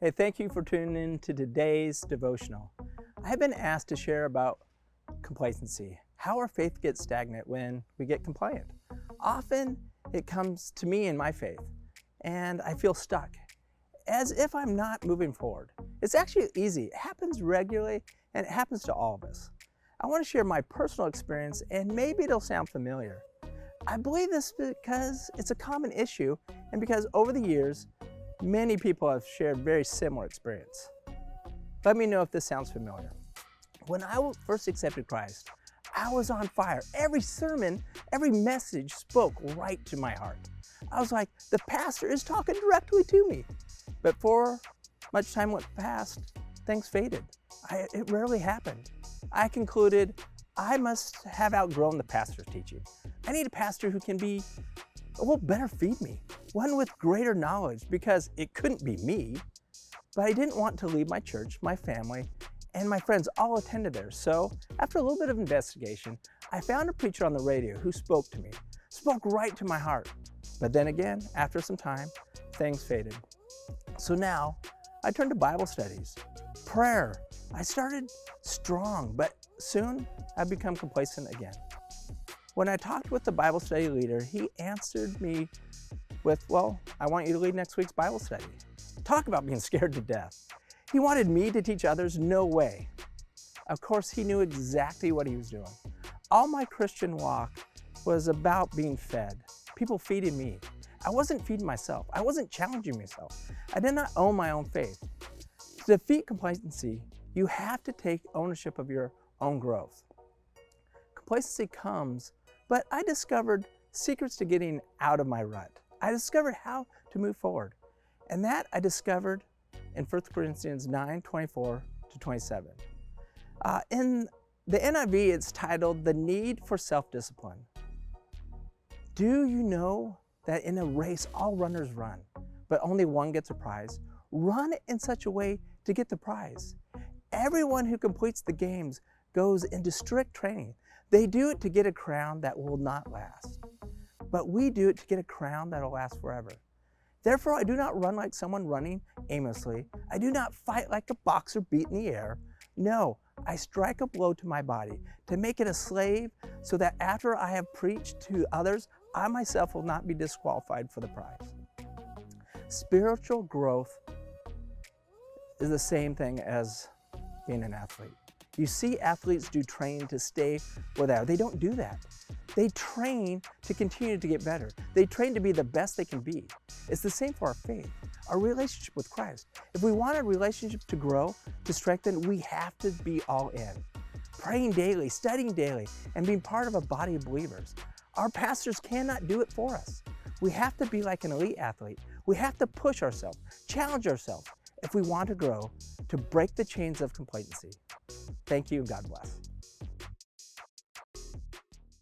Hey, thank you for tuning in to today's devotional. I have been asked to share about complacency, how our faith gets stagnant when we get compliant. Often it comes to me in my faith, and I feel stuck, as if I'm not moving forward. It's actually easy. It happens regularly, and it happens to all of us. I want to share my personal experience, and maybe it'll sound familiar. I believe this because it's a common issue, and because over the years, many people have shared very similar experience. Let me know if this sounds familiar. When I first accepted Christ, I was on fire. Every sermon, every message spoke right to my heart. I was like, the pastor is talking directly to me. But before much time went past, things faded. It rarely happened. I concluded I must have outgrown the pastor's teaching. I need a pastor who can better feed me. One with greater knowledge, because it couldn't be me. But I didn't want to leave my church, my family, and my friends all attended there. So after a little bit of investigation, I found a preacher on the radio who spoke to me, spoke right to my heart. But then again, after some time, things faded. So now I turned to Bible studies, prayer. I started strong, but soon I've become complacent again. When I talked with the Bible study leader, he answered me with, I want you to lead next week's Bible study. Talk about being scared to death. He wanted me to teach others? No way. Of course, he knew exactly what he was doing. All my Christian walk was about being fed, people feeding me. I wasn't feeding myself. I wasn't challenging myself. I did not own my own faith. To defeat complacency, you have to take ownership of your own growth. Complacency comes, but I discovered secrets to getting out of my rut. I discovered how to move forward. And that I discovered in 1 Corinthians 9:24-27. In the NIV, it's titled, The Need for Self-Discipline. Do you know that in a race, all runners run, but only one gets a prize? Run in such a way to get the prize. Everyone who completes the games goes into strict training. They do it to get a crown that will not last. But we do it to get a crown that will last forever. Therefore, I do not run like someone running aimlessly. I do not fight like a boxer beat in the air. No, I strike a blow to my body to make it a slave, so that after I have preached to others, I myself will not be disqualified for the prize. Spiritual growth is the same thing as being an athlete. You see athletes do training to stay where they are. They don't do that. They train to continue to get better. They train to be the best they can be. It's the same for our faith, our relationship with Christ. If we want our relationship to grow, to strengthen, we have to be all in. Praying daily, studying daily, and being part of a body of believers. Our pastors cannot do it for us. We have to be like an elite athlete. We have to push ourselves, challenge ourselves if we want to grow, to break the chains of complacency. Thank you, and God bless.